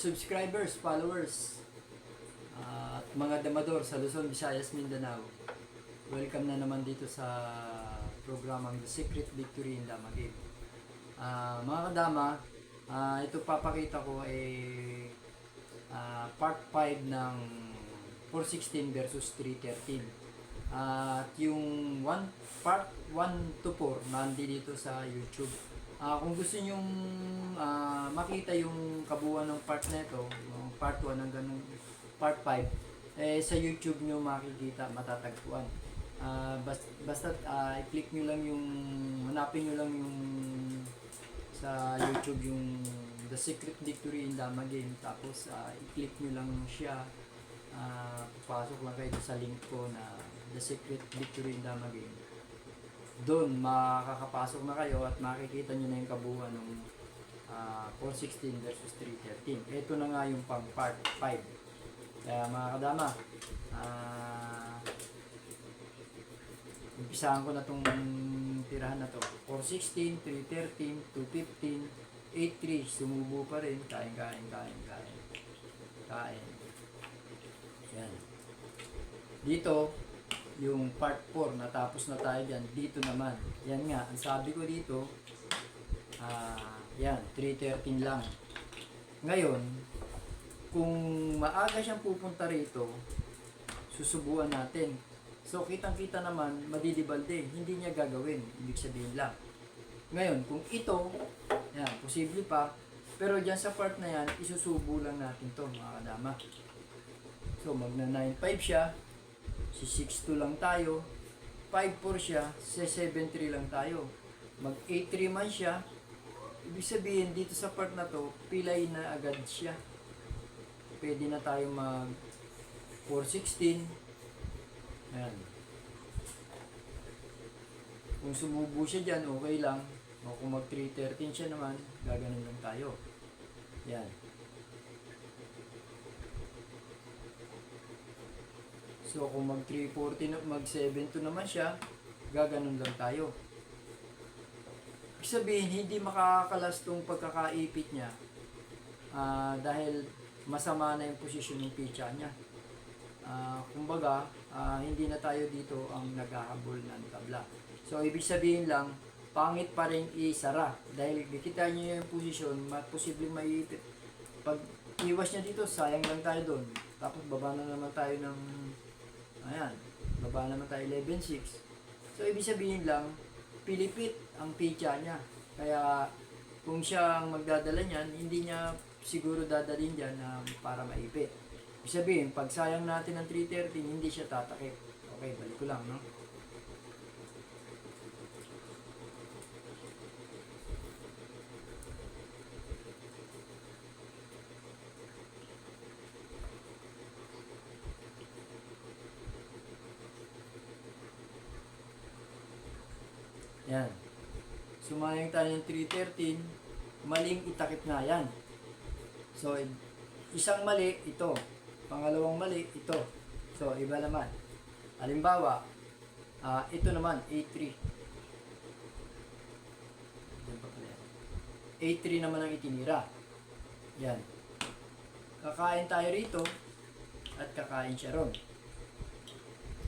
subscribers, followers, at mga damador sa Luzon, Visayas, Mindanao. Welcome na naman dito sa programang The Secret Victory in Dama Game. Mga kadama, ito papakita ko ay part 5 ng 416 versus 313. At yung part 1 to 4 nandito sa YouTube. Kung gusto nyo makita yung kabuuan ng part na ito, part 1 hanggang part 5, sa YouTube nyo makikita, matatagpuan. Basta i-click nyo lang yung, hanapin nyo lang yung sa YouTube yung The Secret Victory in Dama Game, tapos i-click nyo lang siya, pasok lang kayo sa link ko na The Secret Victory in Dama Game. Doon makakapasok na kayo at makikita nyo na yung kabuuan ng 416 versus 313. Ito na nga yung pang part 5. Kaya mga kadama, umpisahan ko na itong tirahan na to. 416, 313, 215, 83. Sumubo pa rin. Kain. Yan. Dito, yung part 4, natapos na tayo dyan. Dito naman. Yan nga, ang sabi ko dito, yan, 313 lang. Ngayon, kung maaga siyang pupunta rito, susubuan natin. So, kitang-kita naman, madidibalde. Hindi niya gagawin. Ibig sabihin lang. Ngayon, kung ito, yan, posible pa, pero dyan sa part na yan, isusubo lang natin to mga kadama. So, magna 9.5 siya, si 6.2 lang tayo, 5.4 siya, si 7.3 lang tayo. Mag 8.3 man siya, ibig sabihin dito sa part na to, pilay na agad siya. Pwede na tayo mag 4.16. Ayan. Kung sumubo siya dyan, okay lang. O kung mag 3.13 siya naman, gaganon lang tayo. Yan. So kung mag 3.40, mag 7.2 naman siya, gaganon lang tayo. Ibig sabihin, hindi makakalas tong pagkakaipit niya dahil masama na yung posisyon ng pitcha niya. Kumbaga, hindi na tayo dito ang naghahabol ng tabla. So, ibig sabihin lang, pangit pa rin isara. Dahil kita nyo yung posisyon, posibleng maiipit. Pag iwas niya dito, sayang lang tayo doon. Tapos, baba na naman tayo ng, ayan, baba naman tayo 11.6. So, ibig sabihin lang, pilipit ang pitcha niya. Kaya, kung siya ang magdadala niyan, hindi niya siguro dadalhin dyan para maipit. Ibig sabihin, pag sayang natin ng 3.13, hindi siya tatakip. Okay, balik ko lang, no? Yan. Sumayang tayo ng 3.13, maling itakip na yan. So, isang mali, ito. Pangalawang mali, ito. So, iba naman. Halimbawa, ito naman, A3. A3 naman ang itinira. Yan. Kakain tayo rito at kakain siya ron.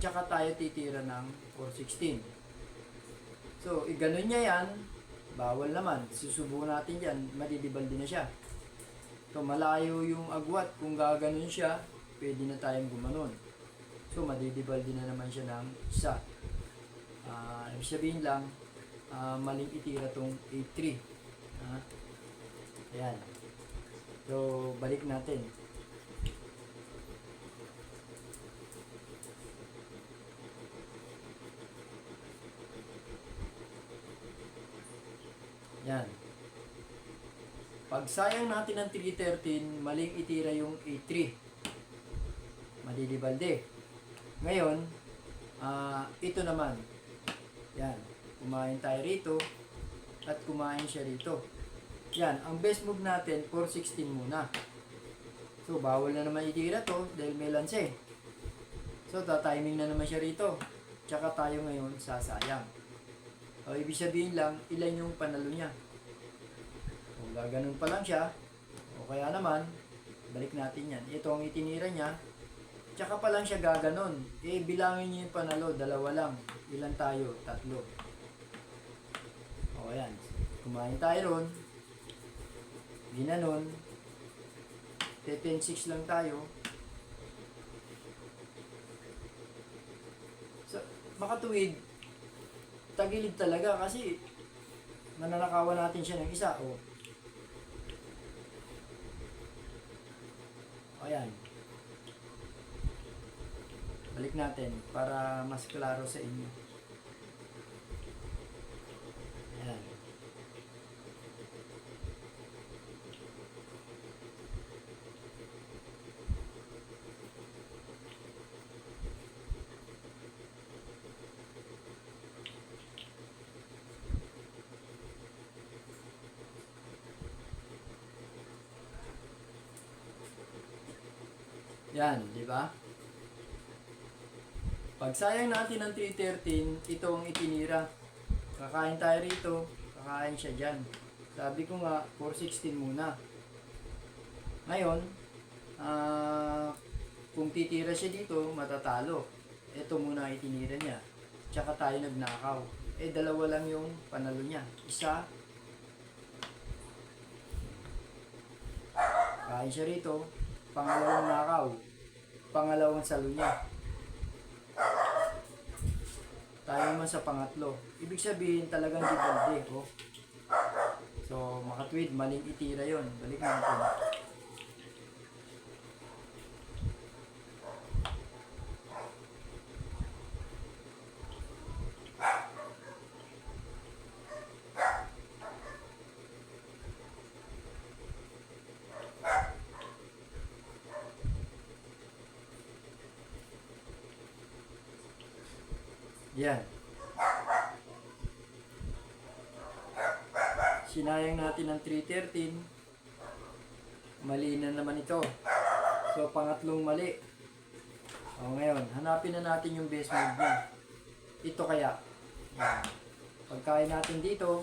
Tsaka tayo titira ng 416. So, iganon niya yan, bawal naman. Susubukan natin yan, madidibaldi na siya. So, malayo yung agwat. Kung gaganon siya, pwede na tayong gumanon. So, madidibaldi na naman siya ng isa. Ibig sabihin lang, maling itira tong A3. Ayan. So, balik natin. Yan. Pag sayang natin ng 3.13, maling itira yung A3. Madidibalde. Ngayon, ito naman. Yan. Kumain tayo rito at kumain siya rito. Yan. Ang best move natin, 4.16 muna. So, bawal na naman itira to dahil may lanse. So, tatiming na naman siya rito. Tsaka tayo ngayon sasayang. O, ibig sabihin lang, ilan yung panalo niya. Kung gaganon pa lang siya, o kaya naman, Balik natin yan. Ito ang itinira niya. Tsaka pa lang siya gaganon. Bilangin niyo yung panalo. Dalawa lang. Ilan tayo? 3. O, ayan. Kumain tayo ron. Ginanon. 10-6 lang tayo. So, makatuwid. Tagilid talaga kasi mananakawan natin siya ng isa. O, ayan. Balik natin para mas klaro sa inyo. Ayan. Yan, di ba? Pag sayang natin ng 313, ito ang itinira. Kakain tayo rito, kakain siya dyan. Sabi ko nga, 416 muna. Ngayon, kung titira siya dito, matatalo. Ito muna ang itinira niya. Tsaka tayo nagnakaw. Dalawa lang yung panalo niya. Isa, kain siya rito, pangalawang nakaw. Pangalawang salo niya. Tayo naman sa pangatlo. Ibig sabihin talagang dibalde. Oh. So, makatwid, maling itira yon. Balik natin. Yan. Sinayang natin ng 313. Mali na naman ito. So, pangatlong mali. O, ngayon, hanapin na natin yung base move niya. Ito kaya. Yan. Pagkain natin dito,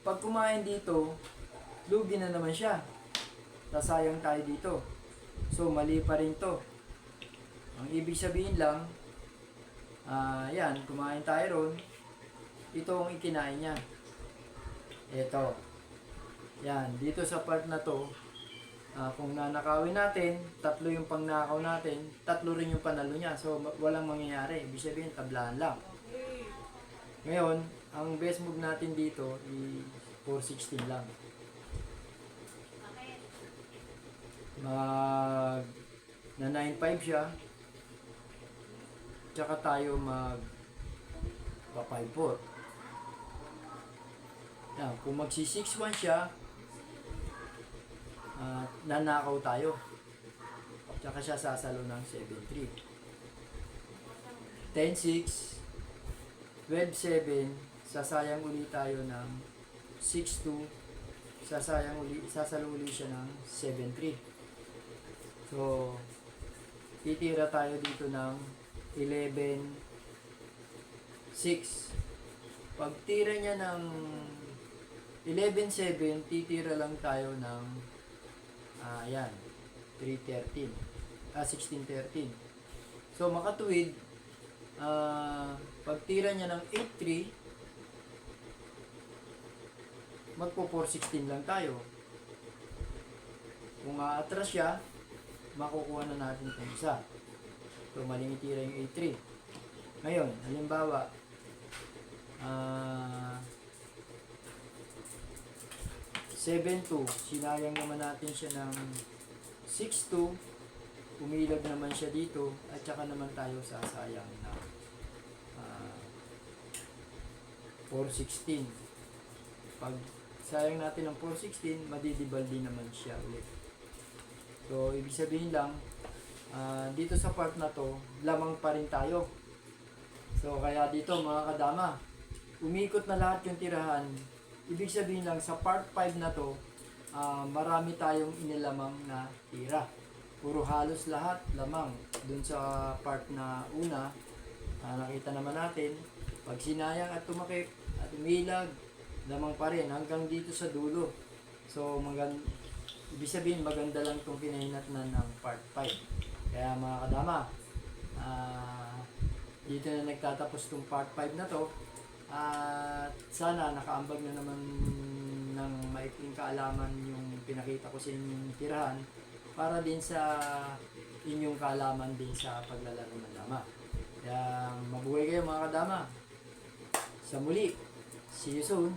pag kumain dito, lugi na naman siya. Nasayang tayo dito. So, mali pa rin to. Ang ibig sabihin lang, yan, kumain tayo ron. Ito ang ikinain niya. Ito. Yan, dito sa part na to, kung nanakawin natin, 3 yung pangnakaw natin, 3 rin yung panalo niya. So, walang mangyayari. Ibig sabihin, tablaan lang. Ngayon, ang best move natin dito is 416 lang. Na 9.5 siya. Tsaka tayo pa 5-4. Yan, kung magsi 6-1 siya, nanakaw tayo. Tsaka siya sasalo ng 7-3. 10-6, 12-7, sasayang uli tayo ng 6-2, sasalo uli siya ng 7-3. So, titira tayo dito ng 11-6. Pag tira niya ng 11-7, titira lang tayo ng yan, 3-13. 16-13. So, makatuwid, pag tira niya ng 8-3, magpo 4-16 lang tayo. Kung aatras siya, makukuha na natin itong isa. So, maling itira yung 8-3. Ngayon, halimbawa, 7-2, sinayang naman natin siya ng 6-2, umilag naman siya dito, at saka naman tayo sasayang na 4-16. Pag sayang natin ng 4-16, madidibal din naman siya ulit. So, ibig sabihin lang, dito sa part na to, lamang pa rin tayo. So, kaya dito mga kadama, umikot na lahat yung tirahan. Ibig sabihin lang, sa part 5 na to, marami tayong inilamang na tira. Puro halos lahat lamang. Dun sa part na una, nakita naman natin, pag sinayang at tumakip at umilag, lamang pa rin hanggang dito sa dulo. So, ibig sabihin maganda lang itong kinahinatnan ng part 5. Kaya mga kadama, dito na nagtatapos itong part 5 na to. At sana nakaambag na naman ng maikling kaalaman yung pinakita ko sa inyong tirahan para din sa inyong kaalaman din sa paglalaro ng dama. Kaya mabuhay kayo mga kadama. Sa muli, see you soon.